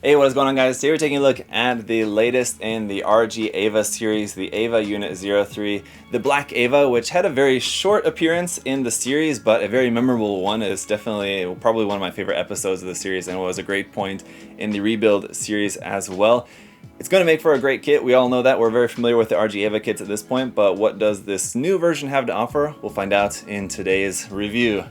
Hey, what is going on, guys? Today we're taking a look at the latest in the RG Ava series, the Ava Unit-03, the Black Ava, which had a very short appearance in the series, but a very memorable one. It's definitely probably one of my favorite episodes of the series, and was a great point in the Rebuild series as well. It's going to make for a great kit. We all know that. We're very familiar with the RG Ava kits at this point, but what does this new version have to offer? We'll find out in today's review.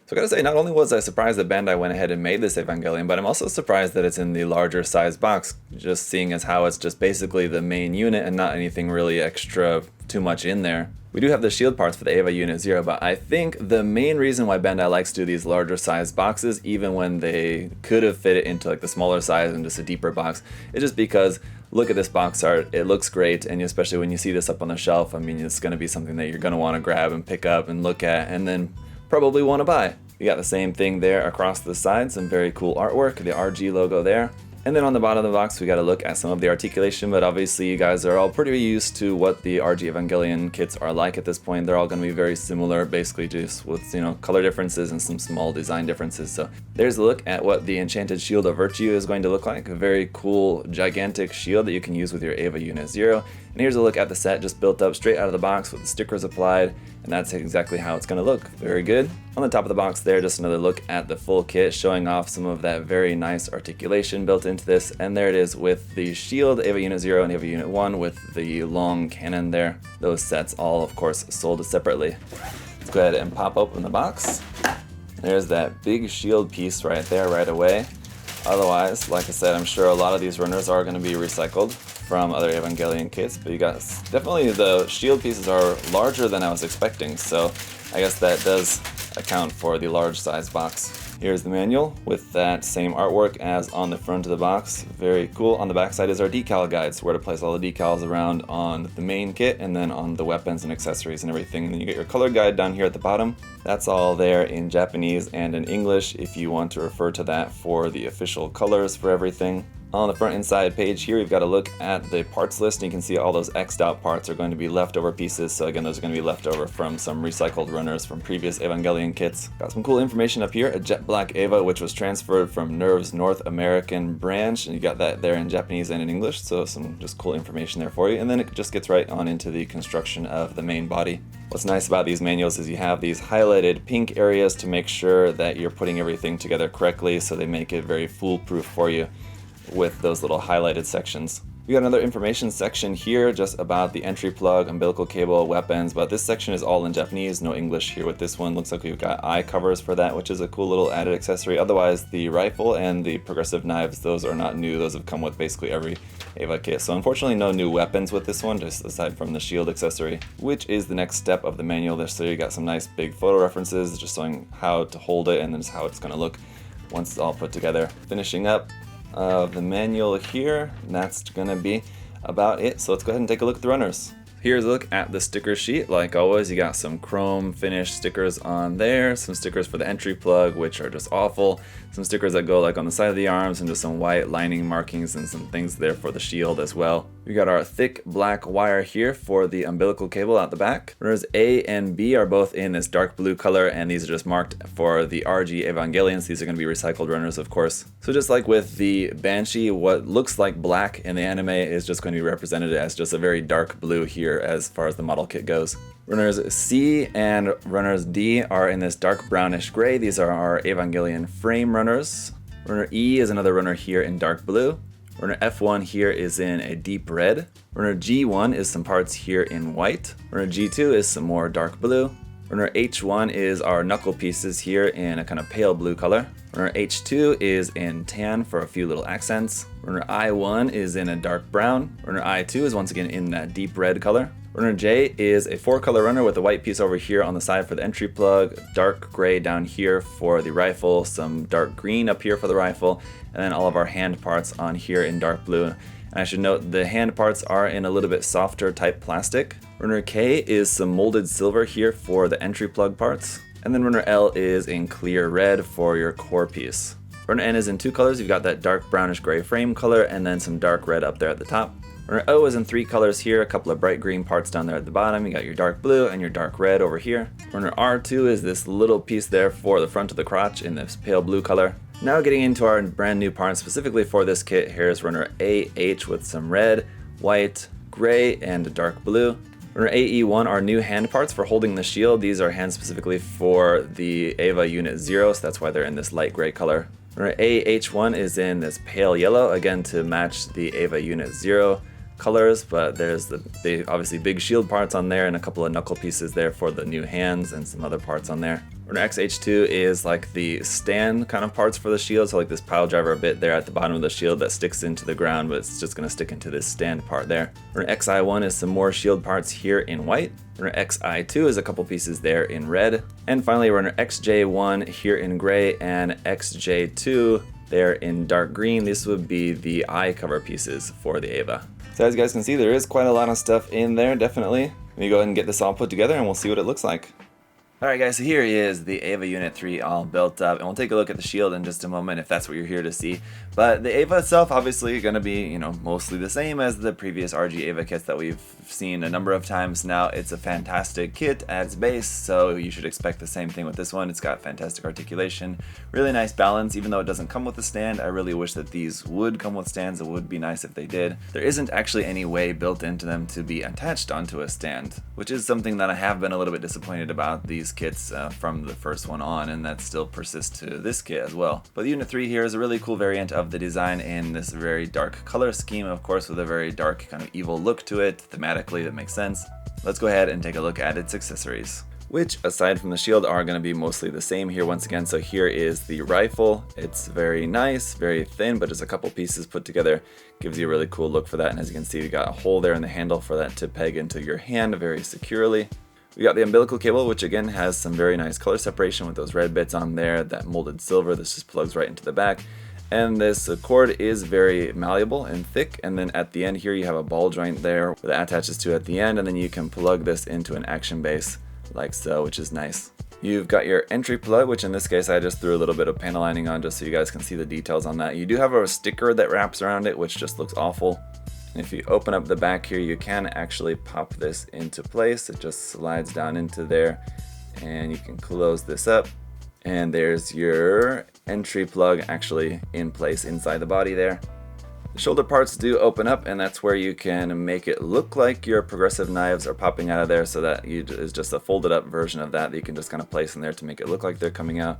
So I gotta say, not only was I surprised that Bandai went ahead and made this Evangelion, but I'm also surprised that it's in the larger size box, just seeing as how it's just basically the main unit and not anything really extra too much in there. We do have the shield parts for the Ava Unit 0, but I think the main reason why Bandai likes to do these larger size boxes, even when they could have fit it into like the smaller size and just a deeper box, is just because look at this box art, it looks great, and especially when you see this up on the shelf, I mean, it's gonna be something that you're gonna wanna grab and pick up and look at, and then probably want to buy. You got the same thing there across the side, some very cool artwork, the RG logo there. And then on the bottom of the box we got to look at some of the articulation, but obviously you guys are all pretty used to what the RG Evangelion kits are like at this point. They're all going to be very similar, basically just with, color differences and some small design differences. So there's a look at what the Enchanted Shield of Virtue is going to look like. A very cool, gigantic shield that you can use with your Ava Unit 0. And here's a look at the set just built up straight out of the box with the stickers applied, and that's exactly how it's going to look. Very good. On the top of the box there, just another look at the full kit, showing off some of that very nice articulation built into this, and there it is with the shield, Ava Unit 0 and Ava Unit 1 with the long cannon there. Those sets all, of course, sold separately. Let's go ahead and pop open the box. There's that big shield piece right there right away. Otherwise, like I said, I'm sure a lot of these runners are going to be recycled from other Evangelion kits, but you guys, definitely the shield pieces are larger than I was expecting, so I guess that does account for the large size box. Here's the manual with that same artwork as on the front of the box. Very cool. On the back side is our decal guides, where to place all the decals around on the main kit and then on the weapons and accessories and everything. And then you get your color guide down here at the bottom. That's all there in Japanese and in English if you want to refer to that for the official colors for everything. On the front inside page here, we've got a look at the parts list, and you can see all those X'd out parts are going to be leftover pieces. So again, those are going to be leftover from some recycled runners from previous Evangelion kits. Got some cool information up here. A Jet Black Ava, which was transferred from Nerve's North American branch, and you got that there in Japanese and in English. So some just cool information there for you. And then it just gets right on into the construction of the main body. What's nice about these manuals is you have these highlighted pink areas to make sure that you're putting everything together correctly, so they make it very foolproof for you with those little highlighted sections. We got another information section here just about the entry plug, umbilical cable, weapons, but this section is all in Japanese, no English here with this one. Looks like we've got eye covers for that, which is a cool little added accessory. Otherwise, the rifle and the progressive knives, those are not new. Those have come with basically every Ava kit. So unfortunately, no new weapons with this one, just aside from the shield accessory, which is the next step of the manual there. So you got some nice big photo references, just showing how to hold it and then just how it's gonna look once it's all put together. Finishing up the manual here, and that's gonna be about it. So let's go ahead and take a look at the runners. Here's a look at the sticker sheet. Like always, you got some chrome finish stickers on there, some stickers for the entry plug, which are just awful, some stickers that go like on the side of the arms, and just some white lining markings and some things there for the shield as well. We got our thick black wire here for the umbilical cable out the back. Runners A and B are both in this dark blue color, and these are just marked for the RG Evangelions. These are going to be recycled runners, of course. So just like with the Banshee, what looks like black in the anime is just going to be represented as just a very dark blue here as far as the model kit goes. Runners C and runners D are in this dark brownish gray. These are our Evangelion frame runners. Runner E is another runner here in dark blue. Runner F1 here is in a deep red. Runner G1 is some parts here in white. Runner G2 is some more dark blue. Runner H1 is our knuckle pieces here in a kind of pale blue color. Runner H2 is in tan for a few little accents. Runner I1 is in a dark brown. Runner I2 is once again in that deep red color. Runner J is a 4-color runner with a white piece over here on the side for the entry plug, dark gray down here for the rifle, some dark green up here for the rifle, and then all of our hand parts on here in dark blue. And I should note the hand parts are in a little bit softer type plastic. Runner K is some molded silver here for the entry plug parts. And then runner L is in clear red for your core piece. Runner N is in 2 colors. You've got that dark brownish gray frame color and then some dark red up there at the top. Runner O is in 3 colors here, a couple of bright green parts down there at the bottom. You got your dark blue and your dark red over here. Runner R2 is this little piece there for the front of the crotch in this pale blue color. Now getting into our brand new part specifically for this kit, here's runner AH with some red, white, gray, and dark blue. Runner AE1 are new hand parts for holding the shield. These are hands specifically for the Eva Unit-0, so that's why they're in this light gray color. Runner AH1 is in this pale yellow, again to match the Eva Unit-0 colors, but there's the obviously big shield parts on there and a couple of knuckle pieces there for the new hands and some other parts on there. Runner XH2 is like the stand kind of parts for the shield, so like this pile driver bit there at the bottom of the shield that sticks into the ground, but it's just going to stick into this stand part there. Runner XI1 is some more shield parts here in white. Runner XI2 is a couple pieces there in red. And finally Runner XJ1 here in gray and XJ2 there in dark green. This would be the eye cover pieces for the Eva. So as you guys can see, there is quite a lot of stuff in there, definitely. Let me go ahead and get this all put together and we'll see what it looks like. Alright guys, so here is the Eva Unit-3 all built up, and we'll take a look at the shield in just a moment if that's what you're here to see. But the Eva itself obviously going to be, mostly the same as the previous RG Eva kits that we've seen a number of times now. It's a fantastic kit at its base, so you should expect the same thing with this one. It's got fantastic articulation, really nice balance, even though it doesn't come with a stand. I really wish that these would come with stands. It would be nice if they did. There isn't actually any way built into them to be attached onto a stand, which is something that I have been a little bit disappointed about these kits from the first one on, and that still persists to this kit as well. But the Unit 3 here is a really cool variant of the design in this very dark color scheme, of course with a very dark kind of evil look to it. Thematically that makes sense. Let's go ahead and take a look at its accessories, which aside from the shield are going to be mostly the same here once again. So here is the rifle. It's very nice, very thin, but just a couple pieces put together gives you a really cool look for that. And as you can see, we got a hole there in the handle for that to peg into your hand very securely. We got the umbilical cable, which again has some very nice color separation with those red bits on there, that molded silver. This just plugs right into the back. And this cord is very malleable and thick, and then at the end here you have a ball joint there that attaches to at the end, and then you can plug this into an action base like so, which is nice. You've got your entry plug, which in this case I just threw a little bit of panel lining on just so you guys can see the details on that. You do have a sticker that wraps around it, which just looks awful. And if you open up the back here, you can actually pop this into place. It just slides down into there, and you can close this up. And there's your entry plug actually in place inside the body there. The shoulder parts do open up, and that's where you can make it look like your progressive knives are popping out of there, so that is just a folded up version of that you can just kind of place in there to make it look like they're coming out.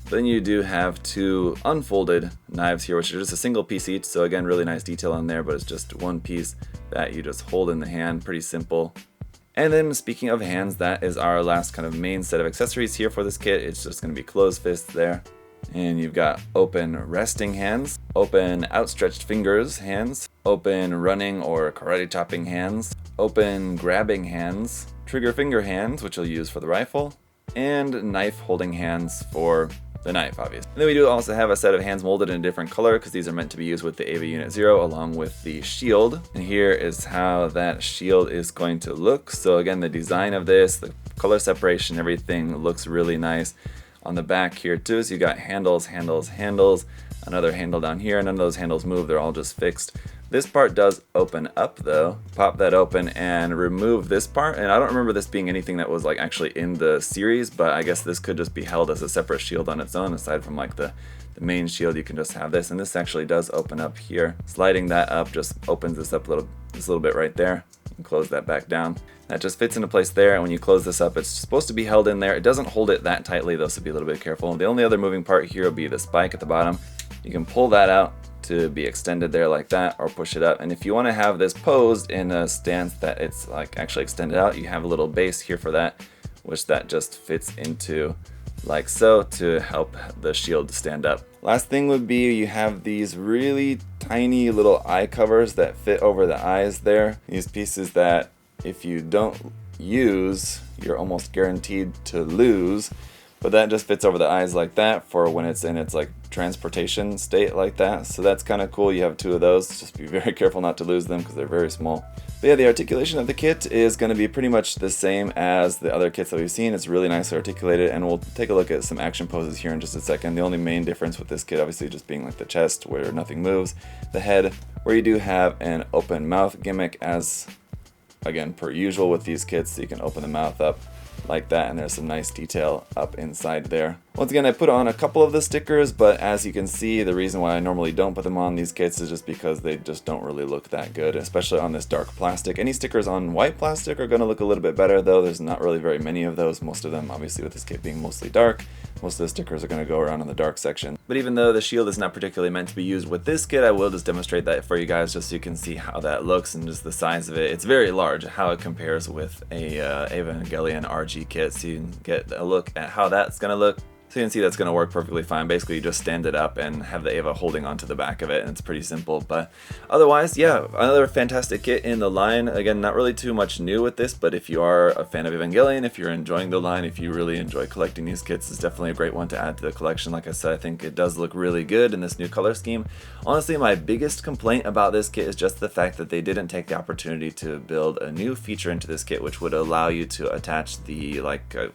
Then you do have 2 unfolded knives here, which are just a single piece each, so again really nice detail on there, but it's just one piece that you just hold in the hand, pretty simple. And then speaking of hands, that is our last kind of main set of accessories here for this kit. It's just going to be closed fists there. And you've got open resting hands, open outstretched fingers hands, open running or karate chopping hands, open grabbing hands, trigger finger hands, which you'll use for the rifle, and knife holding hands for the knife, obviously. And then we do also have a set of hands molded in a different color because these are meant to be used with the Eva Unit-0 along with the shield. And here is how that shield is going to look. So again, the design of this, the color separation, everything looks really nice. On the back here too, so you got handles, handles, handles, another handle down here. None of those handles move, they're all just fixed. This part does open up though. Pop that open and remove this part, and I don't remember this being anything that was like actually in the series, but I guess this could just be held as a separate shield on its own. Aside from like the main shield, you can just have this, and this actually does open up here. Sliding that up just opens this up this little bit right there, and close that back down. That just fits into place there, and when you close this up, it's supposed to be held in there. It doesn't hold it that tightly though, so be a little bit careful. The only other moving part here will be the spike at the bottom. You can pull that out to be extended there like that, or push it up. And if you want to have this posed in a stance that it's like actually extended out, you have a little base here for that, which that just fits into like so to help the shield stand up. Last thing would be you have these really tiny little eye covers that fit over the eyes there. These pieces that if you don't use, you're almost guaranteed to lose. But that just fits over the eyes like that for when it's in its like transportation state like that. So that's kind of cool. You have two of those. Just be very careful not to lose them because they're very small. But yeah, the articulation of the kit is going to be pretty much the same as the other kits that we've seen. It's really nicely articulated, and we'll take a look at some action poses here in just a second. The only main difference with this kit obviously just being like the chest where nothing moves, the head where you do have an open mouth gimmick as, again, per usual with these kits, so you can open the mouth up like that, and there's some nice detail up inside there. Once again, I put on a couple of the stickers, but as you can see, the reason why I normally don't put them on these kits is just because they just don't really look that good, especially on this dark plastic. Any stickers on white plastic are going to look a little bit better, though. There's not really very many of those. Most of them, obviously with this kit being mostly dark, most of the stickers are going to go around in the dark section. But even though the shield is not particularly meant to be used with this kit, I will just demonstrate that for you guys just so you can see how that looks and just the size of it. It's very large, how it compares with a Evangelion RG kit, so you can get a look at how that's going to look. So you can see that's going to work perfectly fine. Basically, you just stand it up and have the Eva holding onto the back of it, and it's pretty simple. But otherwise, yeah, another fantastic kit in the line. Again, not really too much new with this, but if you are a fan of Evangelion, if you're enjoying the line, if you really enjoy collecting these kits, it's definitely a great one to add to the collection. Like I said, I think it does look really good in this new color scheme. Honestly, my biggest complaint about this kit is just the fact that they didn't take the opportunity to build a new feature into this kit, which would allow you to attach the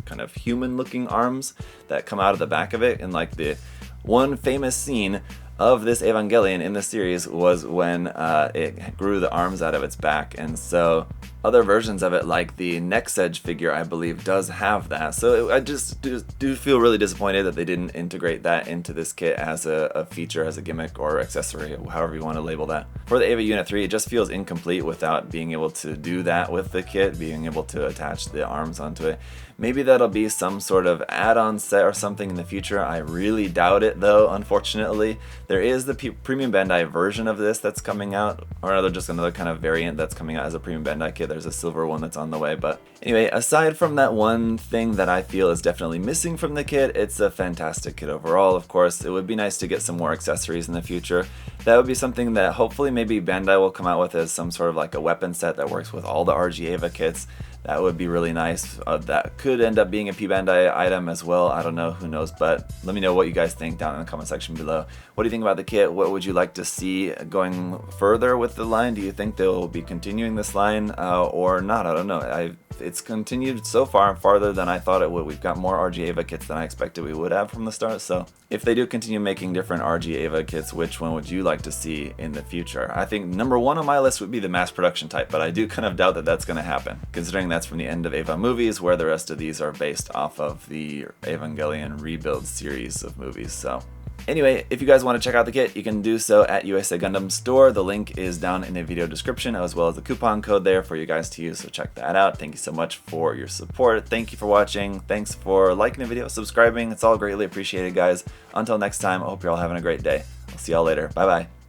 kind of human-looking arms that come out of the back of it. And like the one famous scene of this Evangelion in the series was when it grew the arms out of its back, and so other versions of it, like the Next Edge figure, I believe, does have that. So I just do feel really disappointed that they didn't integrate that into this kit as a feature, as a gimmick or accessory, however you want to label that. For the Eva Unit 3, it just feels incomplete without being able to do that with the kit, being able to attach the arms onto it. Maybe that'll be some sort of add-on set or something in the future. I really doubt it, though, unfortunately. There is the Premium Bandai version of this that's coming out, or rather just another kind of variant that's coming out as a Premium Bandai kit. There's a silver one that's on the way. But anyway, aside from that one thing that I feel is definitely missing from the kit, it's a fantastic kit overall. Of course, it would be nice to get some more accessories in the future. That would be something that hopefully maybe Bandai will come out with as some sort of like a weapon set that works with all the RG Eva kits. That would be really nice. That could end up being a P Bandai item as well. I don't know, who knows, but let me know what you guys think down in the comment section below. What do you think about the kit? What would you like to see going further with the line? Do you think they will be continuing this line or not? I don't know. It's continued so far farther than I thought it would. We've got more RG Eva kits than I expected we would have from the start. So if they do continue making different RG Eva kits, which one would you like to see in the future? I think number one on my list would be the mass production type, but I do kind of doubt that that's going to happen, considering that's from the End of Eva movies, where the rest of these are based off of the Evangelion Rebuild series of movies. So anyway, if you guys want to check out the kit, you can do so at USA Gundam Store. The link is down in the video description, as well as the coupon code there for you guys to use, so check that out. Thank you so much for your support. Thank you for watching. Thanks for liking the video, subscribing. It's all greatly appreciated, guys. Until next time, I hope you're all having a great day. I'll see y'all later. Bye-bye.